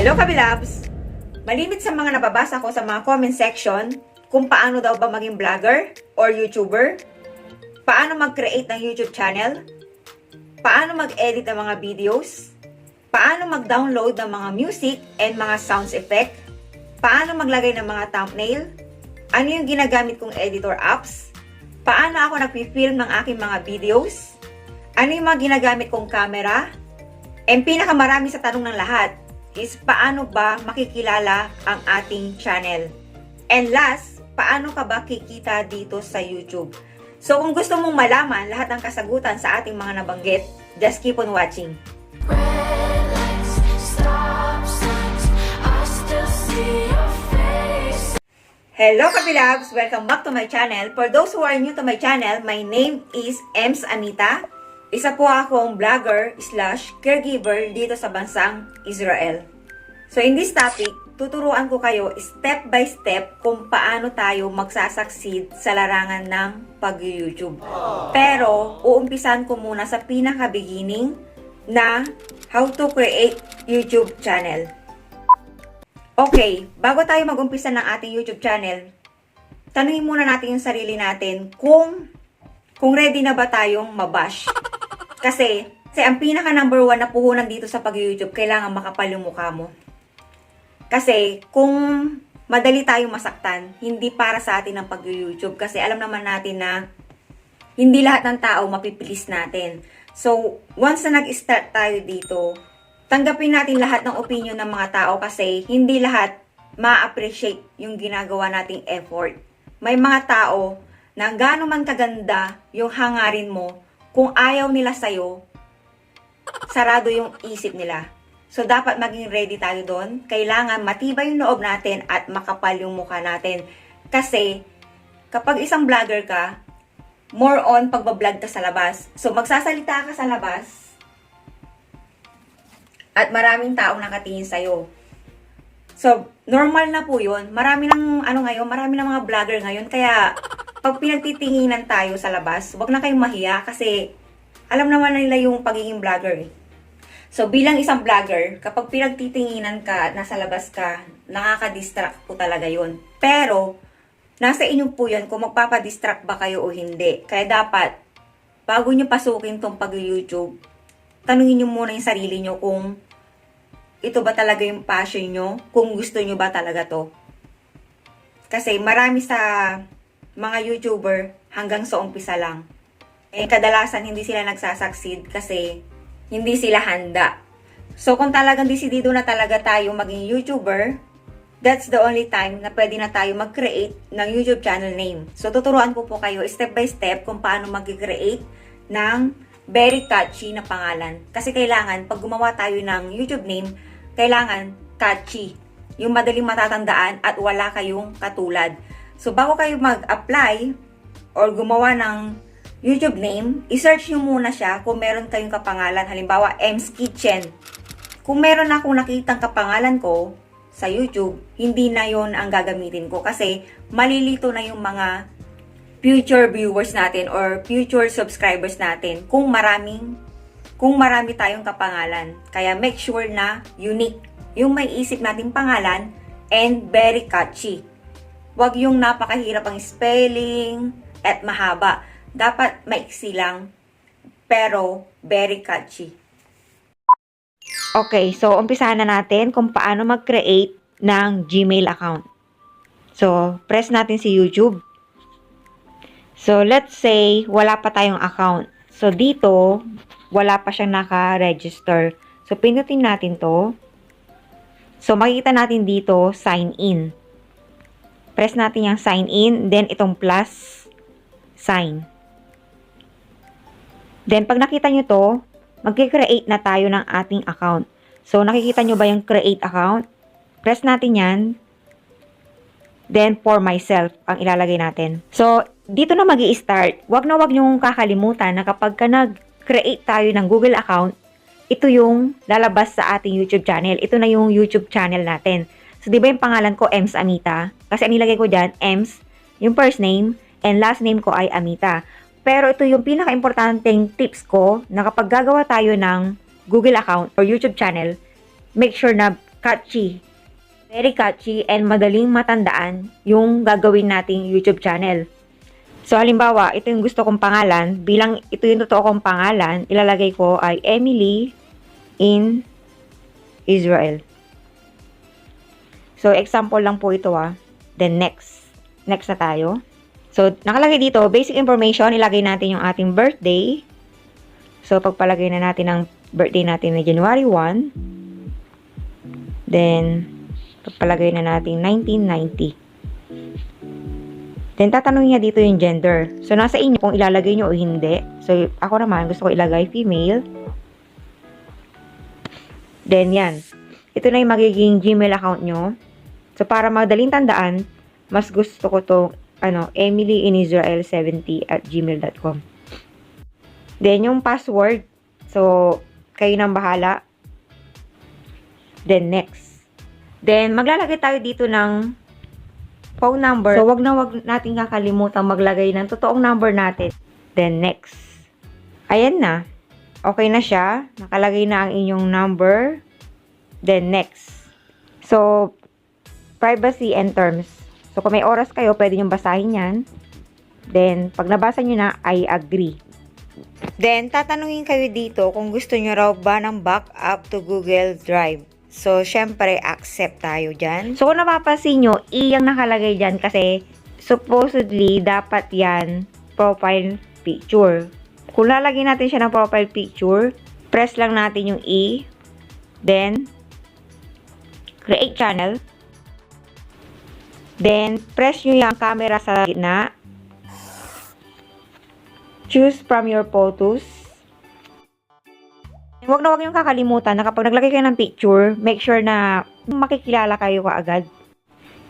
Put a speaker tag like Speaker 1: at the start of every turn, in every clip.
Speaker 1: Hello Kabilabs! Malimit sa mga nababasa ko sa mga comment section kung paano daw ba maging vlogger or YouTuber, paano mag-create ng YouTube channel, paano mag-edit ng mga videos, paano mag-download ng mga music and mga sounds effect, paano maglagay ng mga thumbnail, ano yung ginagamit kong editor apps, paano ako nag-film ng aking mga videos, ano yung mga ginagamit kong camera, and pinakamarami sa tanong ng lahat is paano ba makikilala ang ating channel. And last, paano ka ba kikita dito sa YouTube? So kung gusto mong malaman lahat ng kasagutan sa ating mga nabanggit, just keep on watching.
Speaker 2: Red lights, stop signs, I still see your face.
Speaker 1: Hello Kabilabs! Welcome back to my channel. For those who are new to my channel, my name is Ems Amita. Isa po akong vlogger / caregiver dito sa bansang Israel. So in this topic, tuturuan ko kayo step by step kung paano tayo magsasucceed sa larangan ng pag-YouTube. Pero uumpisan ko muna sa pinaka-beginning na how to create YouTube channel. Okay, bago tayo mag-umpisa ng ating YouTube channel, tanungin muna natin yung sarili natin kung ready na ba tayong mabash. Kasi ang pinaka number 1 na puhunan dito sa pag-YouTube, kailangan makapal yung mukha mo. Kasi kung madali tayong masaktan, hindi para sa atin ang pag-YouTube. Kasi alam naman natin na hindi lahat ng tao mapipilis natin. So, once na nag-start tayo dito, tanggapin natin lahat ng opinion ng mga tao kasi hindi lahat ma-appreciate yung ginagawa nating effort. May mga tao na gaano man kaganda yung hangarin mo, kung ayaw nila sa'yo, sarado yung isip nila. So, dapat maging ready tayo doon. Kailangan matibay yung loob natin at makapal yung mukha natin. Kasi, kapag isang vlogger ka, more on pagbablog ka sa labas. So, magsasalita ka sa labas at maraming taong nakatingin sa'yo. So, normal na po yun. Marami ng mga vlogger ngayon. Kaya, pag pinagtitinginan tayo sa labas, wag na kayong mahiya kasi alam naman nila yung pagiging vlogger. So, bilang isang vlogger, kapag pinagtitinginan ka, nasa labas ka, nakaka-distract po talaga yun. Pero, nasa inyo po yan kung magpapadistract ba kayo o hindi. Kaya dapat, bago nyo pasukin tong pag-YouTube, tanungin nyo muna yung sarili nyo kung ito ba talaga yung passion nyo, kung gusto nyo ba talaga to. Kasi marami sa mga YouTuber hanggang sa umpisa lang. Kadalasan hindi sila nagsasucceed kasi hindi sila handa. So kung talagang desidido na talaga tayo maging YouTuber, that's the only time na pwede na tayo mag-create ng YouTube channel name. So tuturuan ko po kayo step by step kung paano mag-create ng very catchy na pangalan. Kasi kailangan, pag gumawa tayo ng YouTube name, kailangan catchy. Yung madaling matatandaan at wala kayong katulad. So, bago kayo mag-apply or gumawa ng YouTube name, i-search nyo muna siya kung meron kayong kapangalan. Halimbawa, Ems Kitchen. Kung meron akong nakitang kapangalan ko sa YouTube, hindi na yon ang gagamitin ko kasi malilito na yung mga future viewers natin or future subscribers natin kung marami tayong kapangalan. Kaya make sure na unique yung may isip nating pangalan and very catchy. Wag yung napakahirap ang spelling at mahaba. Dapat maiksi lang, pero very catchy. Okay, so umpisahan na natin kung paano mag-create ng Gmail account. So, press natin si YouTube. So, let's say, wala pa tayong account. So, dito, wala pa siyang naka-register. So, pindutin natin to. So, makikita natin dito, sign in. Press natin yung sign in, then itong plus sign. Then, pag nakita nyo to, mag-create na tayo ng ating account. So, nakikita nyo ba yung create account? Press natin yan. Then, for myself, ang ilalagay natin. So, dito na mag-i-start. Wag nyong kakalimutan na kapag ka nag-create tayo ng Google account, ito yung lalabas sa ating YouTube channel. Ito na yung YouTube channel natin. So, di ba yung pangalan ko, Ems Amita? Kasi ang nilagay ko dyan, Ems, yung first name, and last name ko ay Amita. Pero ito yung pinaka-importanteng tips ko na kapag gagawa tayo ng Google account or YouTube channel, make sure na catchy. Very catchy and madaling matandaan yung gagawin nating YouTube channel. So, halimbawa, ito yung gusto kong pangalan. Bilang ito yung totoo kong pangalan, ilalagay ko ay Emily in Israel. So, example lang po ito Then, next. Next na tayo. So, nakalagay dito, basic information, ilagay natin yung ating birthday. So, pagpalagay na natin ang birthday natin na January 1. Then, pagpalagay na natin 1990. Then, tatanungin niya dito yung gender. So, nasa inyo kung ilalagay nyo o hindi. So, ako naman, gusto ko ilagay female. Then, yan. Ito na yung magiging Gmail account nyo. So, para madaling tandaan, mas gusto ko to emilyinisrael70@gmail.com. Then, yung password. So, kayo nang bahala. Then, next. Then, maglalagay tayo dito ng phone number. So, wag natin kakalimutan maglagay ng totoong number natin. Then, next. Ayan na. Okay na siya. Nakalagay na ang inyong number. Then, next. So, privacy and terms. So, kung may oras kayo, pwede nyo basahin yan. Then, pag nabasa nyo na, I agree. Then, tatanungin kayo dito kung gusto nyo raw ba ng backup to Google Drive. So, syempre, accept tayo dyan. So, kung napapansin nyo, iyang nakalagay dyan kasi supposedly, dapat yan profile picture. Kung lalagyan natin siya ng profile picture, press lang natin yung E. Then, create channel. Then, press nyo yung camera sa gitna. Choose from your photos. Huwag na huwag niyong kakalimutan na kapag naglagay kayo ng picture, make sure na makikilala kayo kaagad.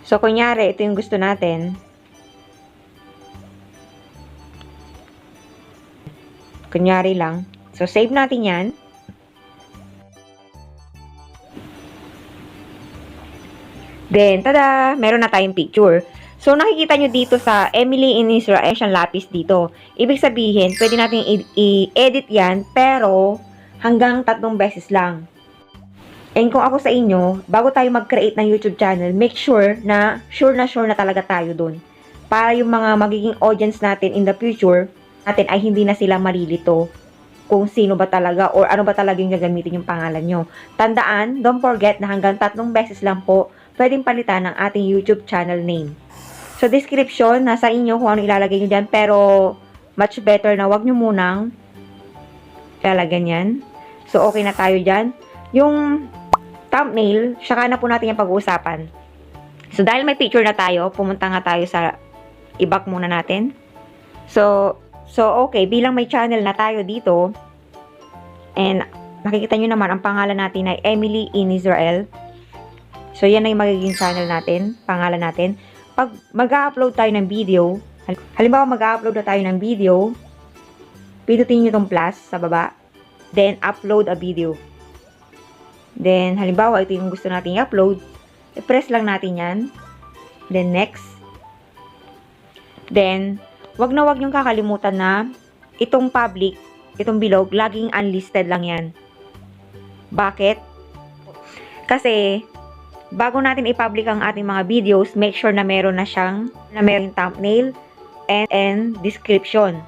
Speaker 1: So, kunyari, ito yung gusto natin. Kunyari lang. So, save natin yan. Then, tada! Meron na tayong picture. So, nakikita nyo dito sa Emily in Israel, siyang lapis dito. Ibig sabihin, pwede natin i-edit yan, pero hanggang 3 beses lang. And kung ako sa inyo, bago tayo mag-create ng YouTube channel, make sure na talaga tayo dun. Para yung mga magiging audience natin in the future, natin ay hindi na sila malilito kung sino ba talaga or ano ba talaga yung gagamitin yung pangalan nyo. Tandaan, don't forget na hanggang 3 beses lang po pwedeng palitan ng ating YouTube channel name. So, description, nasa inyo kung ano ilalagay nyo dyan, pero much better na wag nyo munang ilalagyan yan. So, okay na tayo dyan. Yung thumbnail, saka na po natin yung pag-uusapan. So, dahil may picture na tayo, pumunta nga tayo sa i-back muna natin. So, okay, bilang may channel na tayo dito, and makikita nyo naman, ang pangalan natin ay Emily in Israel. So, yan na yung magiging channel natin, pangalan natin. Pag mag-upload tayo ng video, halimbawa mag-upload na tayo ng video, pindutin nyo itong plus sa baba, then upload a video. Then, halimbawa, ito yung gusto natin i-upload, i-press lang natin yan. Then, next. Then, wag na wag yung kakalimutan na itong public, itong bilog, laging unlisted lang yan. Bakit? Kasi, bago natin i-public ang ating mga videos, make sure na meron yung thumbnail and description.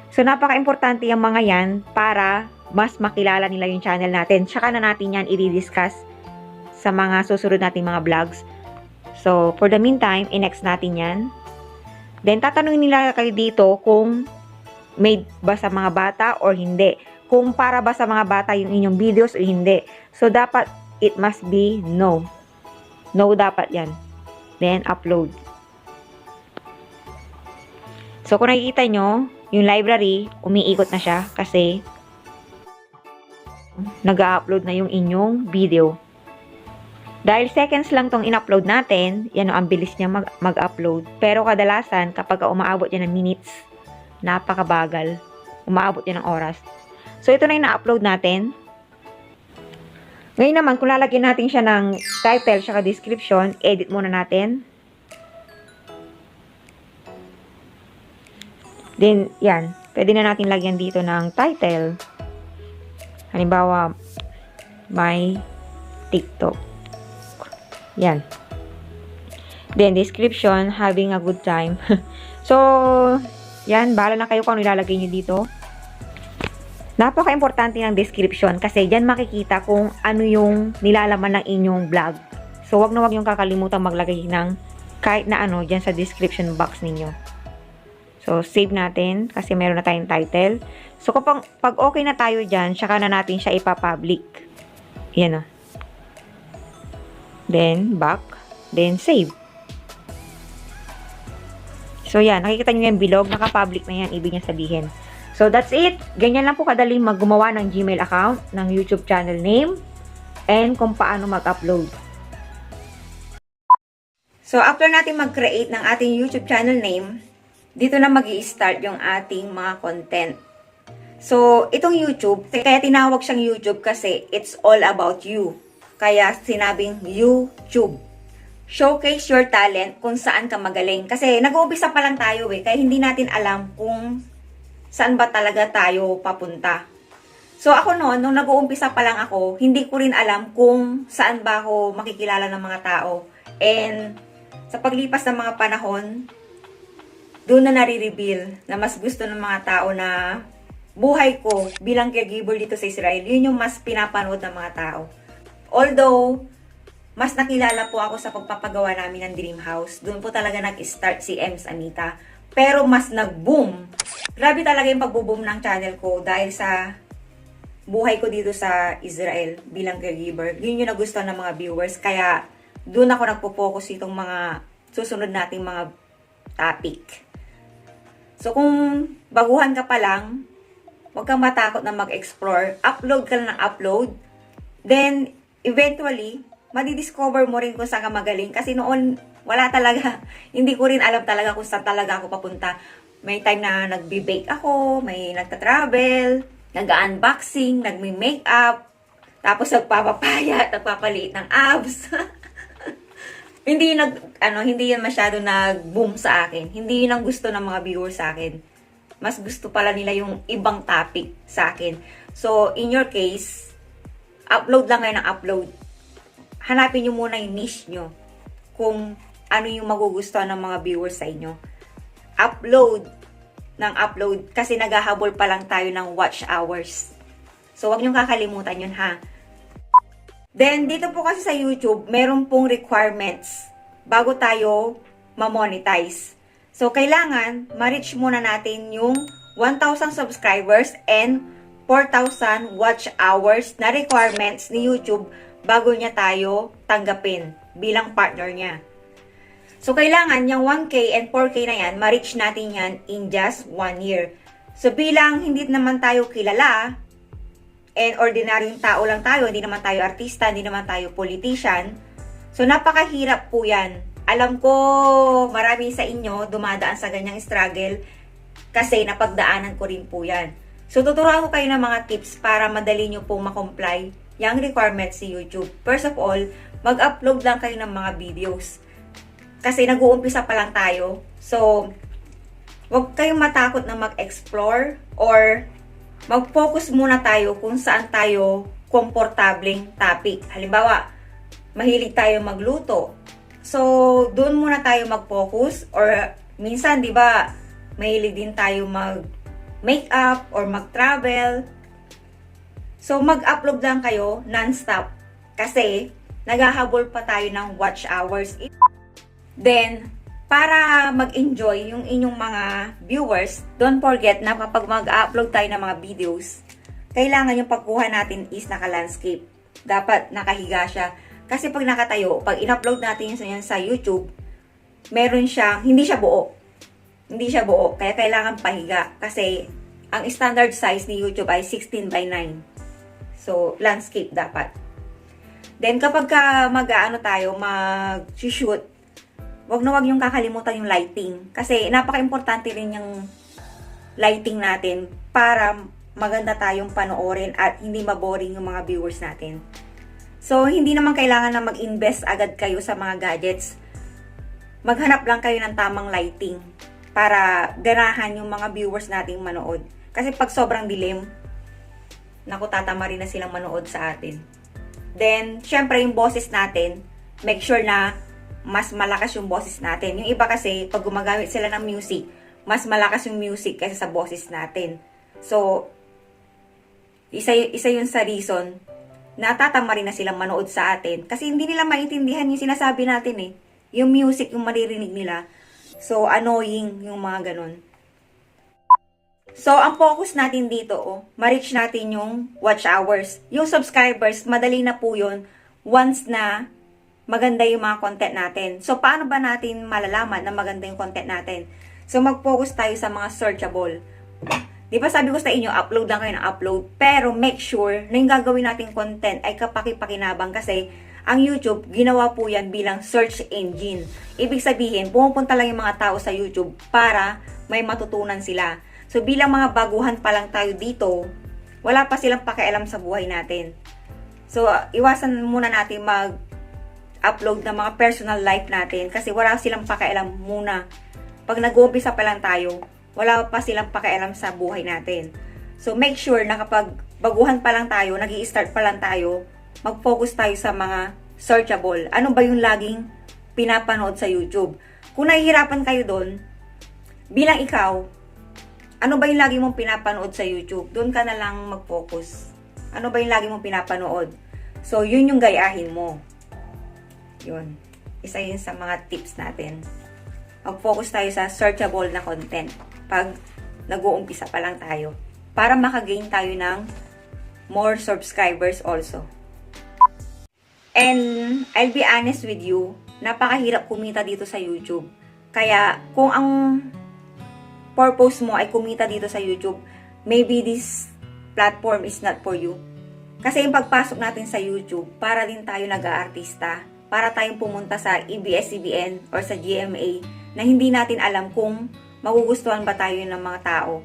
Speaker 1: So, napaka-importante yung mga yan para mas makilala nila yung channel natin. Tsaka na natin yan i-discuss sa mga susunod nating mga vlogs. So, for the meantime, i-next natin yan. Then, tatanungin nila kayo dito kung made ba sa mga bata or hindi. Kung para ba sa mga bata yung inyong videos o hindi. So, dapat, it must be no. No dapat yan. Then, upload. So, kung nakikita nyo, yung library, umiikot na siya kasi nag-upload na yung inyong video. Dahil seconds lang tong in-upload natin, yan ang bilis niya mag-upload. Pero kadalasan, kapag umaabot yan ng minutes, napakabagal. Umaabot yan ng oras. So, ito na yung na-upload natin. Ngayon naman, kung lalagyan natin siya ng title saka description, edit muna natin. Then, yan. Pwede na natin lagyan dito ng title. Halimbawa, my TikTok. Yan. Then, description, having a good time. So, yan, bahala na kayo kung ano ilalagay nyo dito. Napaka-importante ng description kasi dyan makikita kung ano yung nilalaman ng inyong vlog. So, wag na wag yung kakalimutan maglagay ng kahit na ano dyan sa description box ninyo. So, save natin kasi meron na tayong title. So, kapag pag okay na tayo dyan, saka na natin siya ipapublic. Yan o. Then, back. Then, save. So, yan. Nakikita nyo yung bilog. Naka-public na yan. Ibig niya sabihin. So, that's it. Ganyan lang po kadali maggumawa ng Gmail account, ng YouTube channel name, and kung paano mag-upload. So, after natin mag-create ng ating YouTube channel name, dito na mag-i-start yung ating mga content. So, itong YouTube, kaya tinawag siyang YouTube kasi it's all about you. Kaya sinabing YouTube. Showcase your talent kung saan ka magaling. Kasi nag-uumpisa pa lang tayo kaya hindi natin alam kung saan ba talaga tayo papunta. So ako noon, nung nag-uumpisa pa lang ako, hindi ko rin alam kung saan ba ako makikilala ng mga tao. And sa paglipas ng mga panahon, doon na nare-reveal na mas gusto ng mga tao na buhay ko bilang caregiver dito sa Israel. Yun yung mas pinapanood ng mga tao. Although, mas nakilala po ako sa pagpapagawa namin ng Dream House. Doon po talaga nag-start si Ems Anita. Pero mas nag-boom. Grabe talaga yung pag-boom ng channel ko dahil sa buhay ko dito sa Israel bilang caregiver. Yun yung nagustuhan ng mga viewers. Kaya doon ako nagpo-focus itong mga susunod nating mga topic. So kung baguhan ka pa lang, huwag kang matakot na mag-explore. Upload ka lang ng upload. Then, eventually, madidiscover mo rin kung saan ka magaling. Kasi noon, wala talaga. Hindi ko rin alam talaga kung saan talaga ako papunta. May time na nagbe-bake ako, may nagta-travel, nag-unboxing, nagme-makeup, tapos nagpapapaya, nagpapaliit ng abs. Hindi yan masyado nag-boom sa akin. Hindi yun ang gusto ng mga viewers sa akin. Mas gusto pala nila yung ibang topic sa akin. So, in your case, upload lang kayo ng upload. Hanapin nyo muna yung niche nyo. Kung ano yung magugustuhan ng mga viewers sa inyo. Upload ng upload. Kasi naghahabol pa lang tayo ng watch hours. So, wag nyo kakalimutan yun ha. Then, dito po kasi sa YouTube, meron pong requirements bago tayo ma-monetize. So, kailangan ma-reach muna natin yung 1,000 subscribers and 4,000 watch hours na requirements ni YouTube bago niya tayo tanggapin bilang partner niya. So, kailangan yung 1K and 4K na yan, ma-reach natin yan in just 1 year. So, bilang hindi naman tayo kilala, and ordinaryong tao lang tayo, hindi naman tayo artista, hindi naman tayo politician, so, napakahirap po yan. Alam ko, marami sa inyo dumadaan sa ganyang struggle kasi napagdaanan ko rin po yan. So, tuturuan ko kayo ng mga tips para madali nyo po makomply yung requirements si YouTube. First of all, mag-upload lang kayo ng mga videos. Kasi nag-uumpisa pa lang tayo. So, huwag kayong matakot na mag-explore or mag-focus muna tayo kung saan tayo komportableng topic. Halimbawa, mahilig tayo magluto. So, doon muna tayo mag-focus or minsan, di ba, mahilig din tayo mag-makeup or mag-travel. So, mag-upload lang kayo non-stop kasi naghahabol pa tayo ng watch hours. Then, para mag-enjoy yung inyong mga viewers, don't forget na kapag mag-upload tayo ng mga videos, kailangan yung pagkuha natin is naka-landscape. Dapat nakahiga siya. Kasi pag nakatayo, pag in-upload natin yan sa YouTube, meron siyang, hindi siya buo. Hindi siya buo. Kaya kailangan pahiga. Kasi ang standard size ni YouTube ay 16 by 9. So, landscape dapat. Then, kapag mag-shoot, wag na wag yung kakalimutan yung lighting. Kasi napaka-importante rin yung lighting natin para maganda tayong panoorin at hindi maboring yung mga viewers natin. So, hindi naman kailangan na mag-invest agad kayo sa mga gadgets. Maghanap lang kayo ng tamang lighting para ganahan yung mga viewers nating manood. Kasi pag sobrang dilim, naku, tatama rin na silang manood sa atin. Then, syempre, yung boses natin, make sure na mas malakas yung boses natin. Yung iba kasi, pag gumagamit sila ng music, mas malakas yung music kaysa sa boses natin. So, isa yun sa reason na tatama rin na silang manood sa atin. Kasi hindi nila maintindihan yung sinasabi natin eh. Yung music, yung maririnig nila. So, annoying yung mga ganun. So, ang focus natin dito, ma-reach natin yung watch hours. Yung subscribers, madali na po yun once na maganda yung mga content natin. So, paano ba natin malalaman na maganda yung content natin? So, mag-focus tayo sa mga searchable. Di ba sabi ko sa inyo, upload lang kayo ng upload. Pero make sure na yung gagawin nating content ay kapaki-pakinabang kasi ang YouTube, ginawa po yan bilang search engine. Ibig sabihin, pumupunta lang yung mga tao sa YouTube para may matutunan sila. So, bilang mga baguhan pa lang tayo dito, wala pa silang pakialam sa buhay natin. So, iwasan muna natin mag-upload ng mga personal life natin kasi wala silang pakialam muna. Pag nag-uumpisa pa lang tayo, wala pa silang pakialam sa buhay natin. So, make sure na kapag baguhan pa lang tayo, nag-i-start pa lang tayo, mag-focus tayo sa mga searchable. Ano ba yung laging pinapanood sa YouTube? Kung nahihirapan kayo doon, bilang ikaw, ano ba yung lagi mong pinapanood sa YouTube? Doon ka na lang mag-focus. Ano ba yung lagi mong pinapanood? So, yun yung gayahin mo. Yun. Isa yun sa mga tips natin. Mag-focus tayo sa searchable na content pag nag-uumpisa pa lang tayo. Para makagain tayo ng more subscribers also. And I'll be honest with you, napakahirap kumita dito sa YouTube. Kaya kung ang purpose mo ay kumita dito sa YouTube, maybe this platform is not for you. Kasi yung pagpasok natin sa YouTube, para din tayo nag-aartista, para tayong pumunta sa ABS-CBN or sa GMA na hindi natin alam kung magugustuhan ba tayo ng mga tao,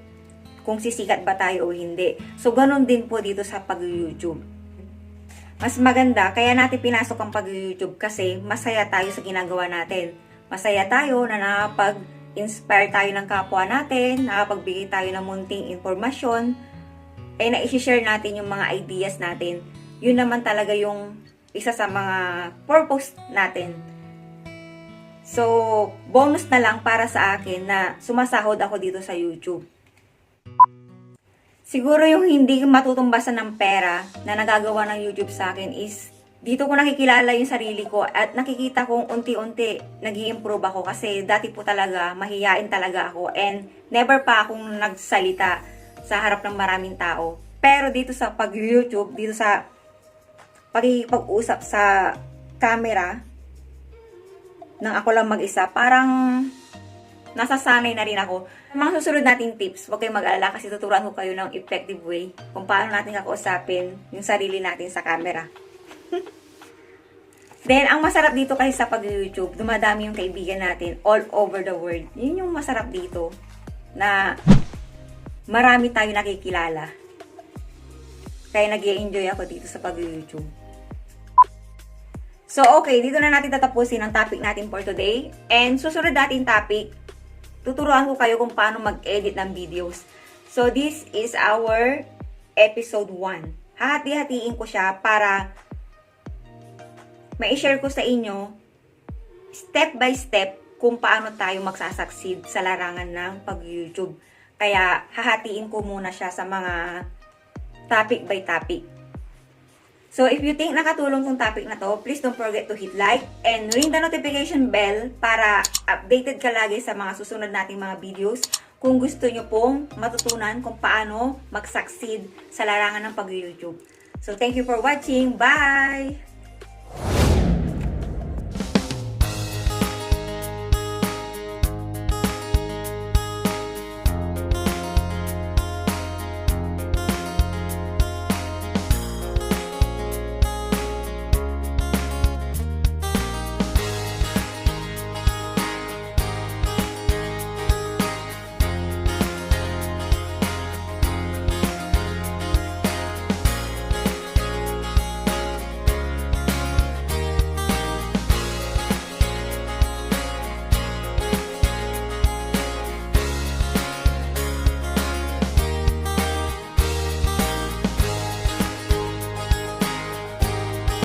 Speaker 1: kung sisikat ba tayo o hindi. So, ganun din po dito sa pag-YouTube. Mas maganda, kaya natin pinasok ang pag-YouTube kasi masaya tayo sa ginagawa natin. Masaya tayo na nakapag-inspire tayo ng kapwa natin, nakapagbigay tayo ng munting informasyon, na-i-share natin yung mga ideas natin. Yun naman talaga yung isa sa mga purpose natin. So, bonus na lang para sa akin na sumasahod ako dito sa YouTube. Siguro yung hindi matutumbasan ng pera na nagagawa ng YouTube sa akin is dito ko nakikilala yung sarili ko at nakikita kong unti-unti nag-i-improve ako kasi dati po talaga mahiyain talaga ako and never pa akong nagsalita sa harap ng maraming tao. Pero dito sa pag-YouTube, dito sa pag-usap sa camera nang ako lang mag-isa, parang nasasanay na rin ako. Mga susunod nating tips, huwag kayong mag-alala kasi tuturuan ko kayo ng effective way kung paano natin kakausapin yung sarili natin sa camera. Then, ang masarap dito kasi sa pag-YouTube, dumadami yung kaibigan natin all over the world. Yun yung masarap dito na marami tayo nakikilala. Kaya nag-i-enjoy ako dito sa pag-YouTube. So, okay, dito na natin tatapusin ang topic natin for today. And susunod natin topic, tuturuan ko kayo kung paano mag-edit ng videos. So, this is our episode 1. Hahati-hatiin ko siya para ma-share ko sa inyo step by step kung paano tayo magsasucceed sa larangan ng pag-YouTube. Kaya, hahatiin ko muna siya sa mga topic by topic. So, if you think nakatulong tong topic na to, please don't forget to hit like and ring the notification bell para updated ka lagi sa mga susunod nating mga videos kung gusto nyo pong matutunan kung paano mag-succeed sa larangan ng pag-YouTube. So, thank you for watching. Bye!